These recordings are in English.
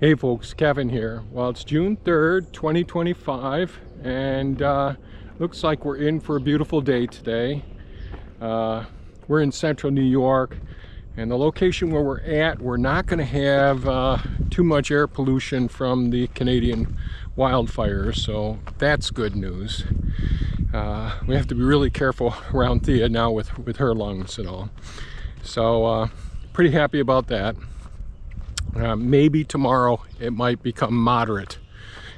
Hey folks, Kevin here. Well, it's June 3rd, 2025, and looks like we're in for a beautiful day today. We're in central New York, and the location where we're at, we're not going to have too much air pollution from the Canadian wildfires, so that's good news. We have to be really careful around Thea now with her lungs and all. So pretty happy about that. Maybe tomorrow it might become moderate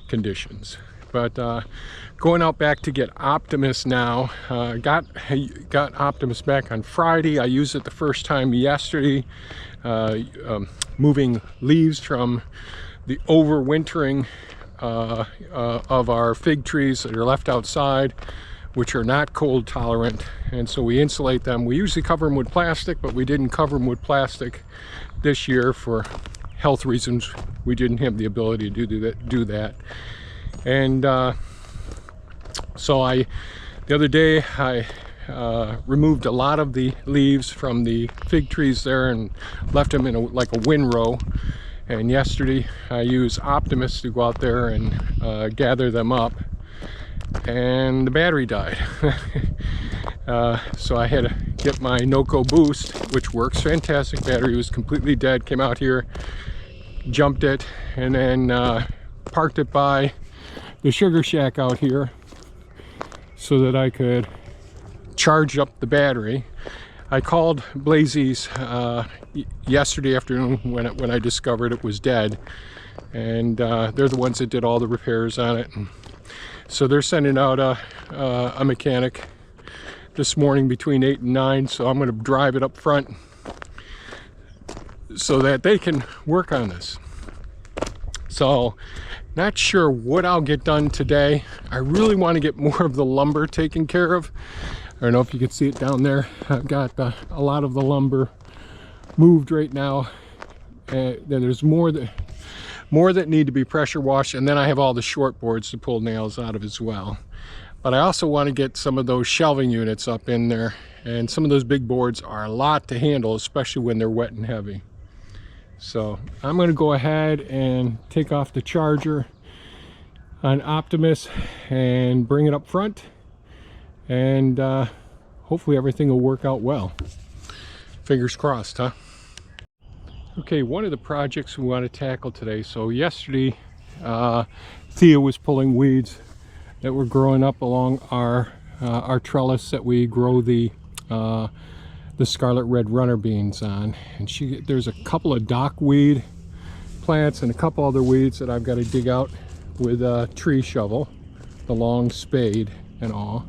conditions, but going out back to get Optimus now. Got Optimus back on Friday. I used it the first time yesterday, moving leaves from the overwintering of our fig trees that are left outside, which are not cold tolerant, and so we insulate them. We usually cover them with plastic, but we didn't cover them with plastic this year for health reasons. We didn't have the ability to do that. And so the other day I removed a lot of the leaves from the fig trees there and left them in like a windrow. And yesterday I used Optimus to go out there and gather them up, and the battery died. So I had to get my NOCO Boost, which works fantastic. Battery was completely dead. Came out here, jumped it, and then parked it by the sugar shack out here so that I could charge up the battery. I called Blazy's yesterday afternoon when I discovered it was dead, and they're the ones that did all the repairs on it. And so they're sending out a mechanic this morning between 8 and 9, so I'm going to drive it up front so that they can work on this. So not sure what I'll get done today. I really want to get more of the lumber taken care of. I don't know if you can see it down there. I've got a lot of the lumber moved right now. There's more that need to be pressure washed, and then I have all the short boards to pull nails out of as well. But I also want to get some of those shelving units up in there, and some of those big boards are a lot to handle, especially when they're wet and heavy. So I'm going to go ahead and take off the charger on Optimus and bring it up front, and hopefully everything will work out well. Fingers crossed, huh? Okay, one of the projects we want to tackle today. So yesterday Thea was pulling weeds that were growing up along our trellis that we grow the scarlet red runner beans on, and there's a couple of dockweed plants and a couple other weeds that I've got to dig out with a tree shovel, the long spade and all.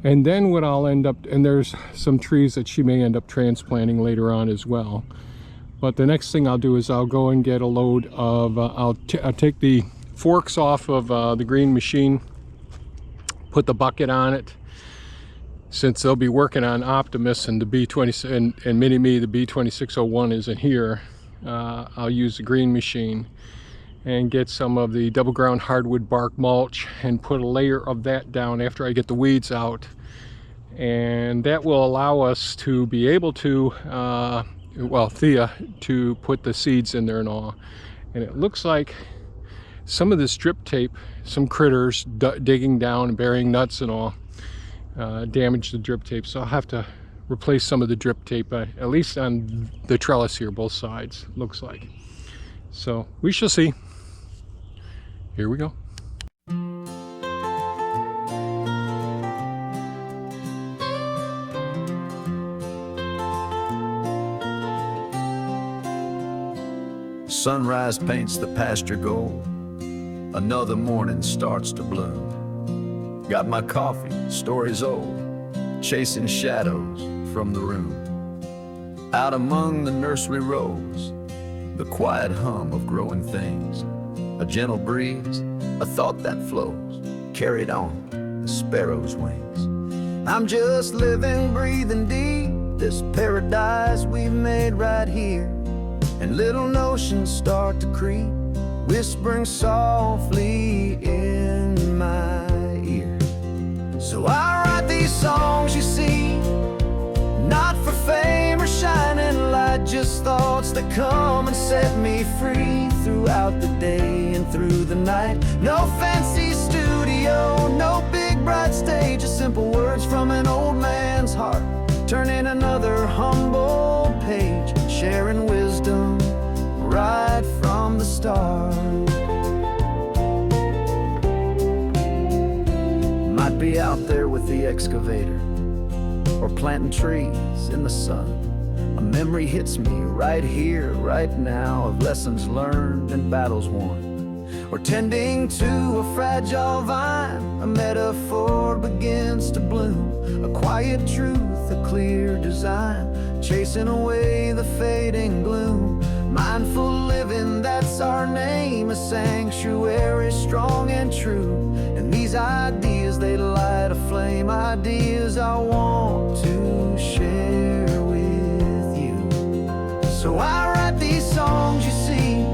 And then what I'll end up, and there's some trees that she may end up transplanting later on as well. But the next thing I'll do is I'll go and get a load of I'll take the forks off of the green machine, put the bucket on it, since they'll be working on Optimus and the B20 and Mini-Me. The B2601 isn't here. I'll use the green machine and get some of the double ground hardwood bark mulch and put a layer of that down after I get the weeds out, and that will allow us to be able to well, Thea to put the seeds in there and all. And it looks like some of this drip tape, some critters digging down and burying nuts and all, damaged the drip tape. So I'll have to replace some of the drip tape, at least on the trellis here, both sides, looks like. So we shall see. Here we go. Sunrise paints the pasture gold. Another morning starts to bloom. Got my coffee, stories old, chasing shadows from the room. Out among the nursery rows, the quiet hum of growing things. A gentle breeze, a thought that flows, carried on the sparrow's wings. I'm just living, breathing deep, this paradise we've made right here. And little notions start to creep, whispering softly in my ear. So I write these songs, you see, not for fame or shining light, just thoughts that come and set me free through throughout the day and through the night. No fancy studio, no big bright stage, just simple words from an old man's heart, turning another humble page, sharing wisdom right from the start. Might be out there with the excavator, or planting trees in the sun. A memory hits me right here, right now, of lessons learned and battles won. Or tending to a fragile vine, a metaphor begins to bloom. A quiet truth, a clear design, chasing away the fading gloom. Mindful living, that's our name, a sanctuary strong and true. And these ideas, they light a flame, ideas I want to share with you. So I write these songs, you see,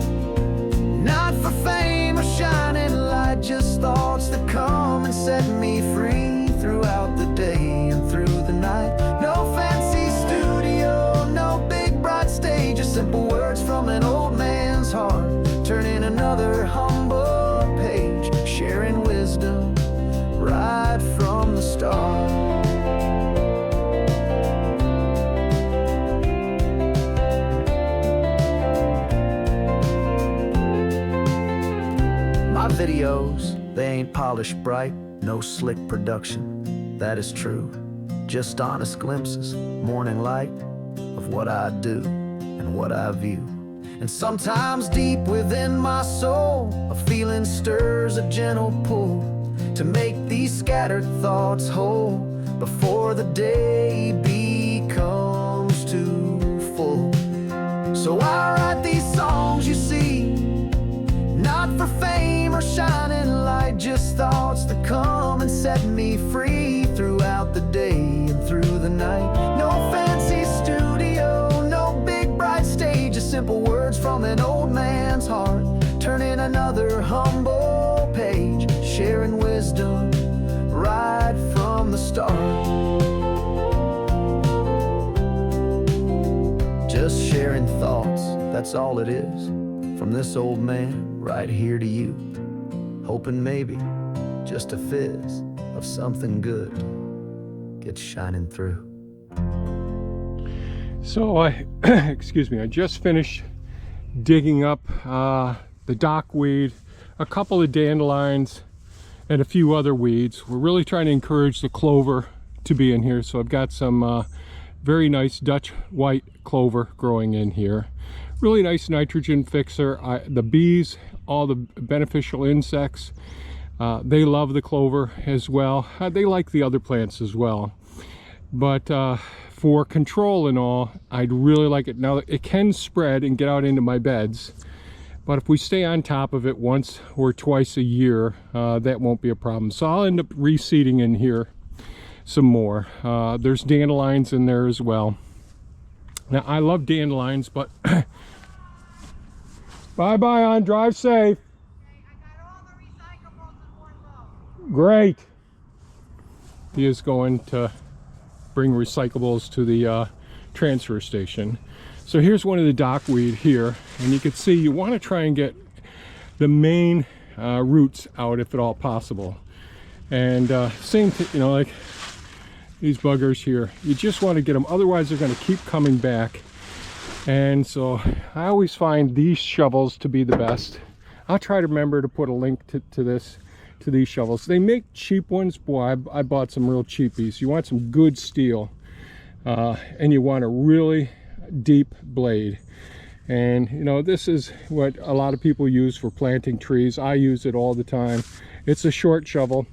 not for fame or shining light, just thoughts that come and set me free throughout the day and through the night. No fancy studio, no big bright stage, just simple words from an old man's heart, turning another humble page, sharing wisdom right from the start. My videos, they ain't polished bright, no slick production, that is true. Just honest glimpses, morning light, of what I do and what I view. And sometimes deep within my soul, a feeling stirs a gentle pull to make these scattered thoughts whole before the day becomes too full. So I write these songs, you see, not for fame or shining light, just thoughts that come and set me free throughout the day and through the night. No fancy studio, no big bright stage, just simple words from an old man's heart, turning another humble page, sharing wisdom right from the start. Just sharing thoughts, that's all it is, from this old man right here to you, hoping maybe just a fizz of something good gets shining through. So excuse me, I just finished digging up the dockweed, a couple of dandelions, and a few other weeds. We're really trying to encourage the clover to be in here, so I've got some very nice Dutch white clover growing in here. Really nice nitrogen fixer. The bees, all the beneficial insects, they love the clover as well. They like the other plants as well. But for control and all, I'd really like it. Now, it can spread and get out into my beds, but if we stay on top of it once or twice a year, that won't be a problem. So I'll end up reseeding in here some more. There's dandelions in there as well. Now, I love dandelions, but bye-bye, on drive safe. Okay, I got all the recyclables in one load. Great. He is going to bring recyclables to the transfer station. So here's one of the dockweed here, and you can see you want to try and get the main roots out if at all possible. And same thing, you know, like these buggers here, you just want to get them, otherwise they're going to keep coming back. And so I always find these shovels to be the best. I'll try to remember to put a link to these shovels. They make cheap ones. Boy, I bought some real cheapies. You want some good steel, and you want a really deep blade. And you know, this is what a lot of people use for planting trees. I use it all the time. It's a short shovel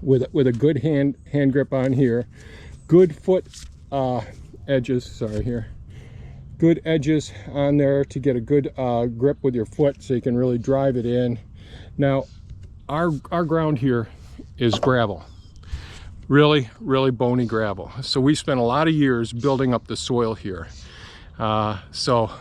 with a good hand grip on here, good foot edges, sorry, here, good edges on there to get a good grip with your foot so you can really drive it in. Now our ground here is gravel, really bony gravel, so we spent a lot of years building up the soil here. So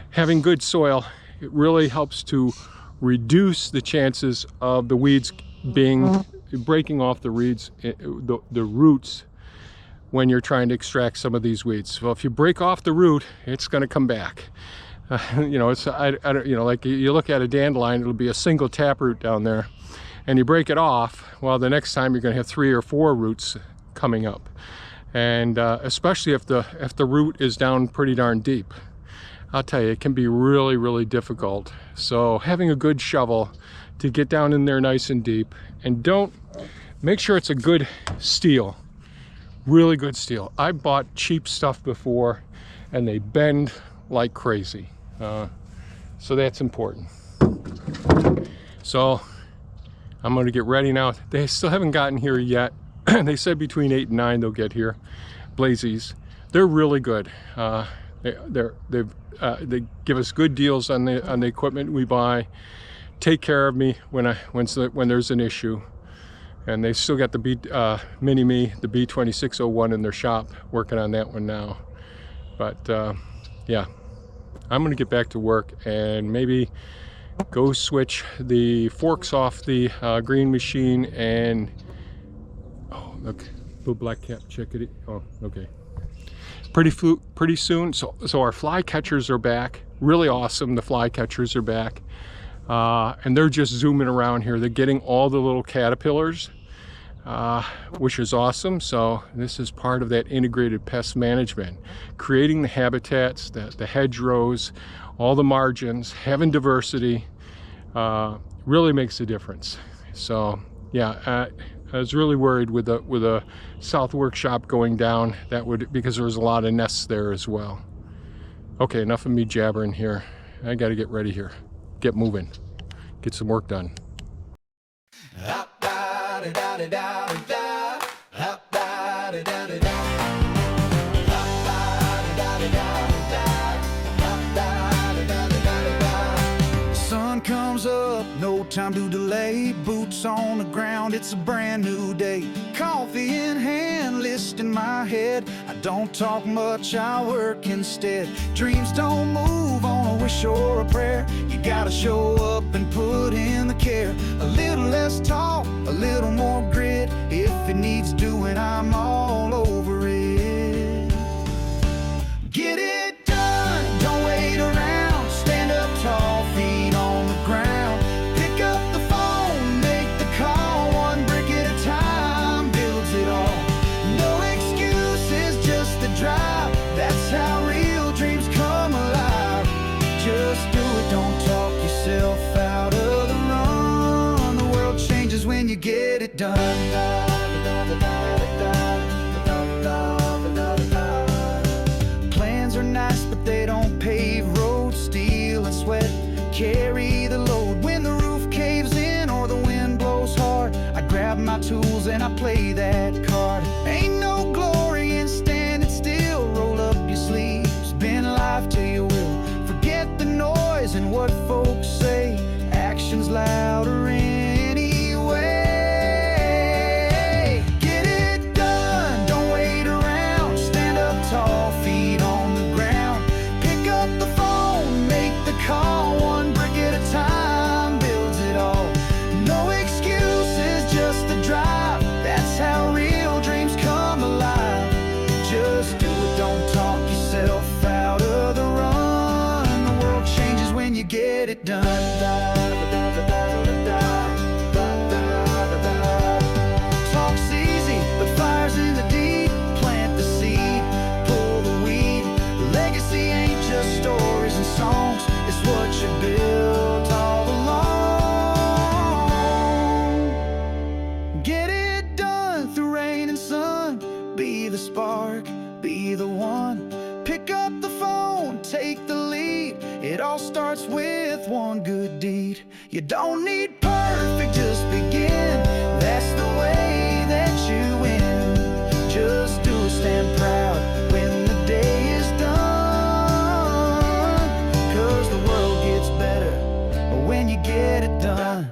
having good soil, it really helps to reduce the chances of the weeds breaking off the reeds, the roots, when you're trying to extract some of these weeds. So if you break off the root, it's going to come back. You know, it's I don't, you know, like you look at a dandelion, it'll be a single taproot down there, and you break it off. Well, the next time you're going to have 3 or 4 roots coming up, and especially if the root is down pretty darn deep. I'll tell you, it can be really, really difficult. So having a good shovel to get down in there nice and deep, and don't make sure it's a good steel, really good steel. I bought cheap stuff before, and they bend like crazy. So that's important. So I'm going to get ready now. They still haven't gotten here yet. They said between 8 and 9 they'll get here. Blazies, they're really good. They give us good deals on the equipment we buy. Take care of me when there's an issue. And they still got the Mini-Me, the B2601 in their shop, working on that one now. But yeah, I'm gonna get back to work and maybe go switch the forks off the green machine. And oh, look, little black cat, check it. Oh, okay. Pretty soon. So our fly catchers are back. Really awesome. The fly catchers are back, and they're just zooming around here. They're getting all the little caterpillars, which is awesome. So this is part of that integrated pest management, creating the habitats, the hedgerows, all the margins, having diversity, really makes a difference. So yeah, I was really worried with a south workshop going down, because there was a lot of nests there as well. Okay, enough of me jabbering here. I got to get ready here, get moving, get some work done. Sun comes up, no time to delay. Boots on the ground, it's a brand new day. Coffee in hand, list in my head. I don't talk much, I work instead. Dreams don't move on a wish or a prayer. You gotta show up and put in the care. A little less talk, a little more grit. If it needs doing, I'm all over it. Get it done, don't wait around. Stand up tall, feet on the ground. Pick up the phone, make the call. One brick at a time builds it all. No excuses, just the drive. That's how real dreams come alive. Just do it, don't talk yourself out of the run. The world changes when you get it done. Plans are nice, but they don't pave roads. Steel and sweat carry the load. When the roof caves in or the wind blows hard, I grab my tools and I play that card. Ain't no glory in standing still. Roll up your sleeves, bend life to your will. Forget the noise and what folks say. Actions louder anyway. Get it done, don't wait around. Stand up tall, feet on the ground. Pick up the phone, make the call. One brick at a time builds it all. No excuses, just the drive. That's how real dreams come alive. Just do it, don't talk yourself out of the run. The world changes when you get it done. Talk's easy, but fire's in the deep. Plant the seed, pull the weed. Legacy ain't just stories and songs, it's what you built all along. Get it done through rain and sun. Be the spark, be the one. Pick up the phone, take the lead. It all starts with one good deed. You don't need perfect, just begin. That's the way that you win. Just do it, stand proud when the day is done. 'Cause the world gets better when you get it done.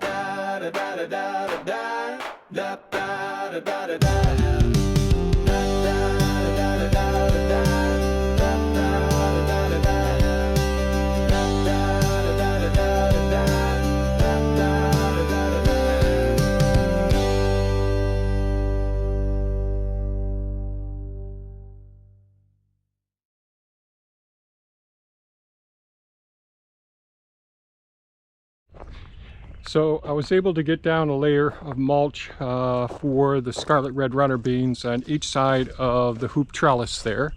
So I was able to get down a layer of mulch for the scarlet red runner beans on each side of the hoop trellis there.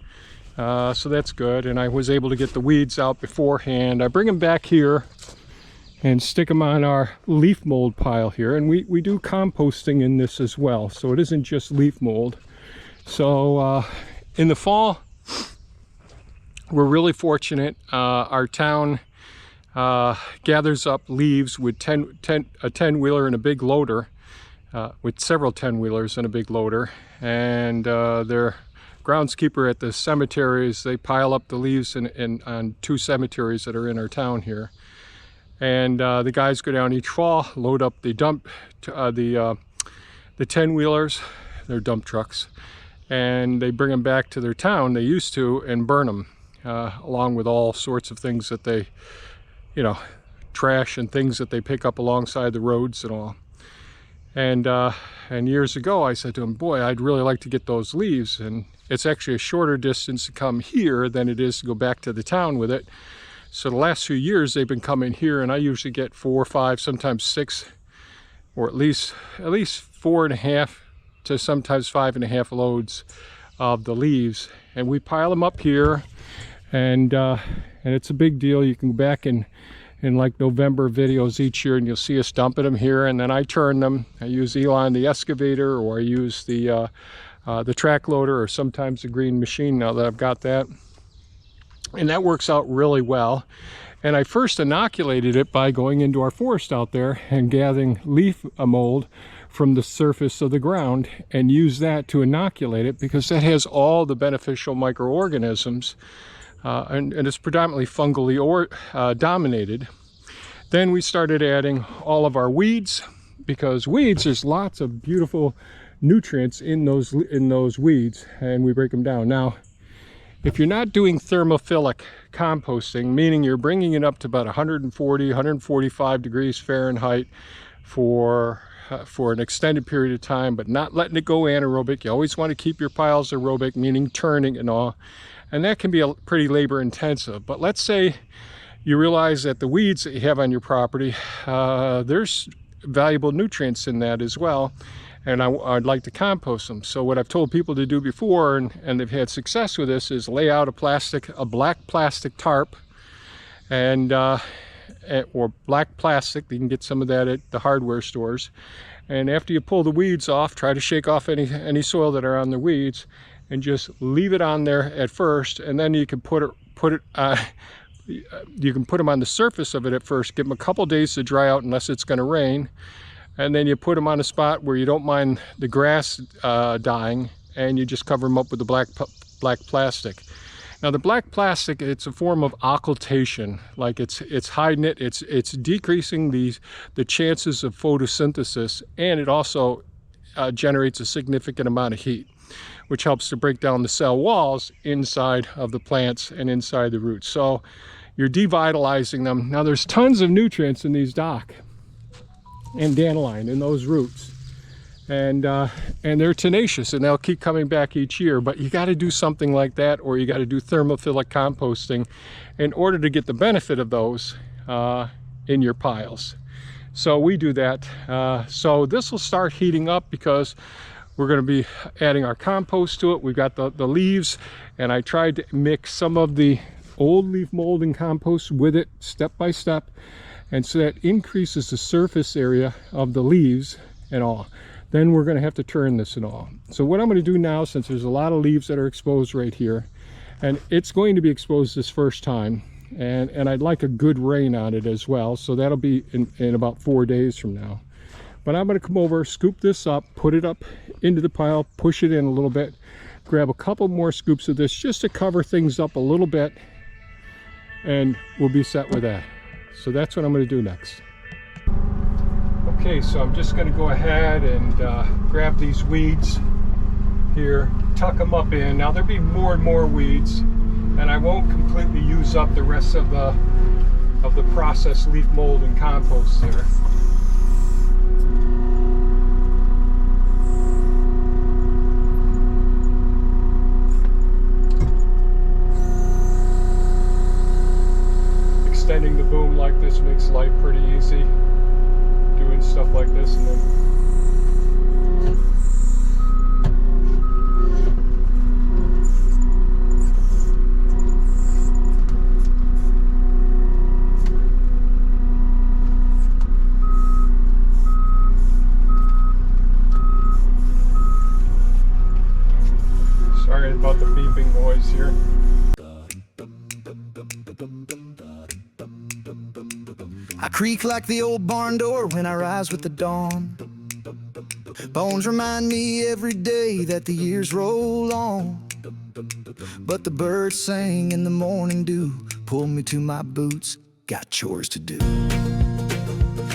So that's good, and I was able to get the weeds out beforehand. I bring them back here and stick them on our leaf mold pile here, and we do composting in this as well, so it isn't just leaf mold. So in the fall, we're really fortunate. Our town gathers up leaves with a 10-wheeler and a big loader, with several 10-wheelers and a big loader, and their groundskeeper at the cemeteries, they pile up the leaves on 2 cemeteries that are in our town here. And the guys go down each fall, load up the the 10-wheelers, they're dump trucks, and they bring them back to their town, they used to, and burn them, along with all sorts of things that they, you know, trash and things that they pick up alongside the roads and all. And years ago I said to him, boy, I'd really like to get those leaves, and it's actually a shorter distance to come here than it is to go back to the town with it. So the last few years they've been coming here, and I usually get 4 or 5, sometimes 6, or at least 4.5 to sometimes 5.5 loads of the leaves, and we pile them up here, and it's a big deal. You can go back in like November videos each year, and you'll see us dumping them here, and then I turn them. I use Elon the excavator, or I use the track loader, or sometimes the green machine now that I've got that. And that works out really well. And I first inoculated it by going into our forest out there and gathering leaf mold from the surface of the ground and use that to inoculate it, because that has all the beneficial microorganisms, and it's predominantly fungally dominated. Then we started adding all of our weeds, because weeds, there's lots of beautiful nutrients in those weeds, and we break them down. Now, if you're not doing thermophilic composting, meaning you're bringing it up to about 140, 145 degrees Fahrenheit for an extended period of time, but not letting it go anaerobic, you always want to keep your piles aerobic, meaning turning and all, and that can be pretty labor intensive. But let's say you realize that the weeds that you have on your property, there's valuable nutrients in that as well, and I'd like to compost them. So what I've told people to do before, and they've had success with this, is lay out a black plastic tarp, and or black plastic. You can get some of that at the hardware stores. And after you pull the weeds off, try to shake off any soil that are on the weeds, and just leave it on there at first, and then you can you can put them on the surface of it at first. Give them a couple days to dry out unless it's going to rain. And then you put them on a spot where you don't mind the grass dying, and you just cover them up with the black plastic. Now the black plastic, it's a form of occultation, like it's hiding it, it's decreasing the chances of photosynthesis, and it also generates a significant amount of heat, which helps to break down the cell walls inside of the plants and inside the roots. So you're devitalizing them. Now there's tons of nutrients in these dock and dandelion in those roots, and they're tenacious, and they'll keep coming back each year. But you got to do something like that, or you got to do thermophilic composting in order to get the benefit of those in your piles. So we do that. So this will start heating up, because we're going to be adding our compost to it. We've got the leaves, and I tried to mix some of the old leaf mold and compost with it step by step, and so that increases the surface area of the leaves and all. Then we're going to have to turn this and all. So what I'm going to do now, since there's a lot of leaves that are exposed right here, and it's going to be exposed this first time, and I'd like a good rain on it as well, so that'll be in about 4 days from now. But I'm going to come over, scoop this up, put it up into the pile, push it in a little bit, grab a couple more scoops of this just to cover things up a little bit, and we'll be set with that. So that's what I'm going to do next. Okay, so I'm just going to go ahead and grab these weeds here, tuck them up in. Now there'll be more and more weeds, and I won't completely use up the rest of the processed leaf mold and compost there. Extending the boom like this makes life pretty easy. stuff like this, and then sorry about the beeping noise here. I creak like the old barn door when I rise with the dawn. Bones remind me every day that the years roll on. But the birds sang in the morning dew, pull me to my boots, got chores to do.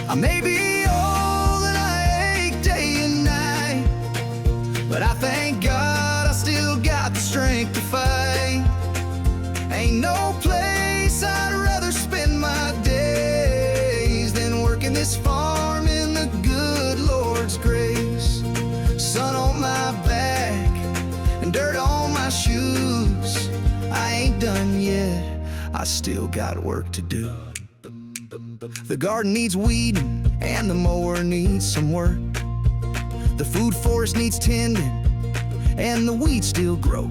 I may be old and I ache day and night, but I thank God I still got the strength to fight. Ain't no place I'd rather spend my days than working this farm in the good Lord's grace. Sun on my back and dirt on my shoes. I ain't done yet, I still got work to do. The garden needs weeding and the mower needs some work. The food forest needs tending and the weeds still grow.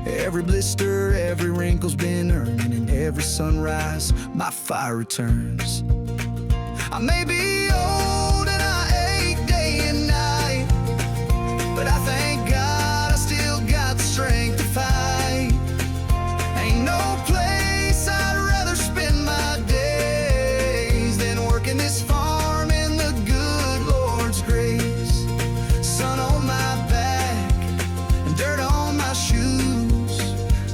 Every blister, every wrinkle's been earned, and every sunrise my fire returns. I may be old and I ache day and night, but I thank God I still got the strength to fight. Ain't no place I'd rather spend my days than working this farm in the good Lord's grace. Sun on my back and dirt on my shoes.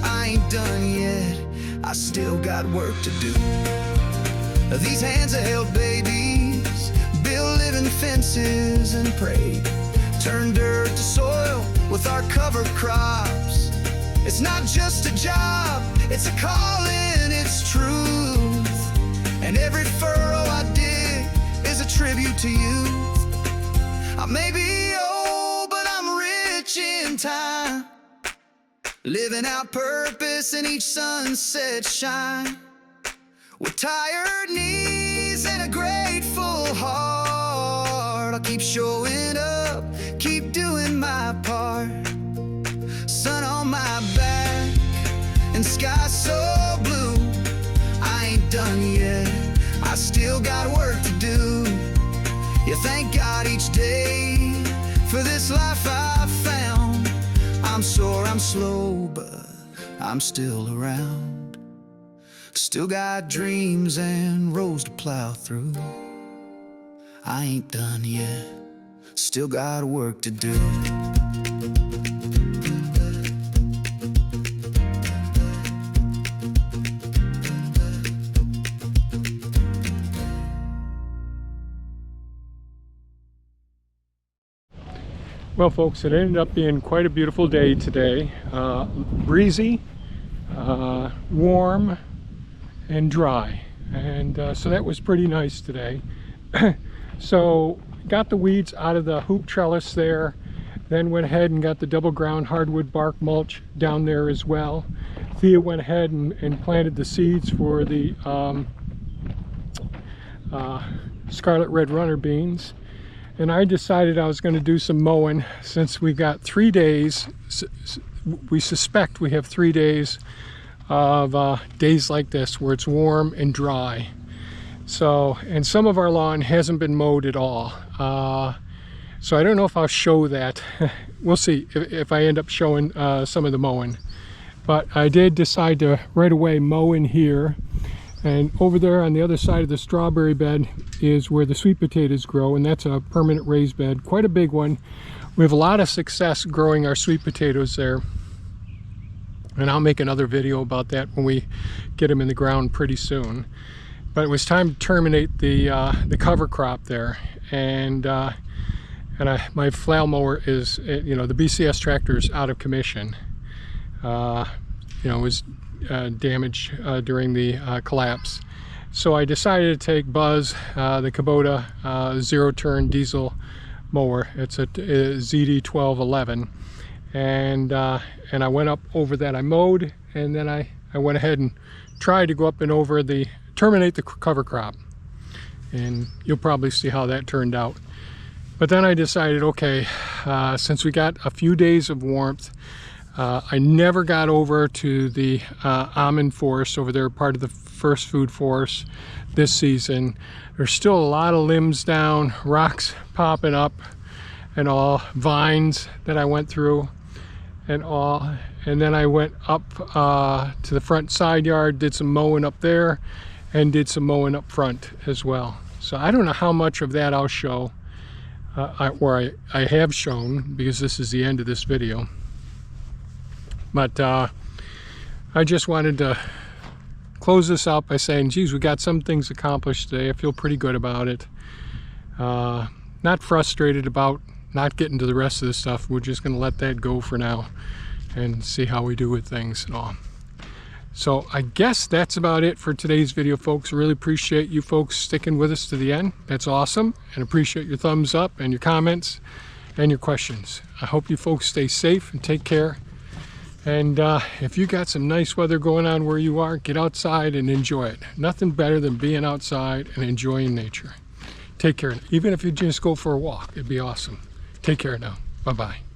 I ain't done yet, I still got work to do. These hands have held babies, built living fences and prayed, turn dirt to soil with our cover crops. It's not just a job, it's a calling, it's truth. And every furrow I dig is a tribute to you. I may be old, but I'm rich in time, living out purpose in each sunset shine. With tired knees and a grateful heart, I'll keep showing up, keep doing my part. Sun on my back and sky so blue. I ain't done yet, I still got work to do. Yeah, thank God each day for this life I've found. I'm sore, I'm slow, but I'm still around. Still got dreams and roads to plow through. I ain't done yet, still got work to do. Well, folks, it ended up being quite a beautiful day today. Breezy, warm, and dry, and so that was pretty nice today. So got the weeds out of the hoop trellis there, then went ahead and got the double ground hardwood bark mulch down there as well. Thea went ahead and planted the seeds for the scarlet red runner beans, and I decided I was going to do some mowing since we got 3 days. We suspect we have 3 days of days like this where it's warm and dry. So, and some of our lawn hasn't been mowed at all. So I don't know if I'll show that. We'll see if I end up showing some of the mowing. But I did decide to right away mow in here. And over there on the other side of the strawberry bed is where the sweet potatoes grow, and that's a permanent raised bed, quite a big one. We have a lot of success growing our sweet potatoes there. And I'll make another video about that when we get them in the ground pretty soon. But it was time to terminate the cover crop there, and my flail mower is, you know, the BCS tractor is out of commission. You know, it was damaged during the collapse. So I decided to take Buzz, the Kubota zero-turn diesel mower. It's a ZD1211, and I went up over that. I mowed, and then I went ahead and tried to go up and over terminate the cover crop. and you'll probably see how that turned out. But then I decided, okay, since we got a few days of warmth, I never got over to the almond forest over there, part of the first food forest this season. There's still a lot of limbs down, rocks popping up and all, vines that I went through and all. And then I went up to the front side yard, did some mowing up there, and did some mowing up front as well. So I don't know how much of that I'll show, or I have shown, because this is the end of this video. But I just wanted to close this up by saying, geez, we got some things accomplished today. I feel pretty good about it. Not frustrated about not getting to the rest of this stuff. We're just going to let that go for now and see how we do with things and all. So I guess that's about it for today's video, folks. I really appreciate you folks sticking with us to the end. That's awesome, and appreciate your thumbs up and your comments and your questions. I hope you folks stay safe and take care. And if you got some nice weather going on where you are, get outside and enjoy it. Nothing better than being outside and enjoying nature. Take care. Even if you just go for a walk, it'd be awesome. Take care now. Bye-bye.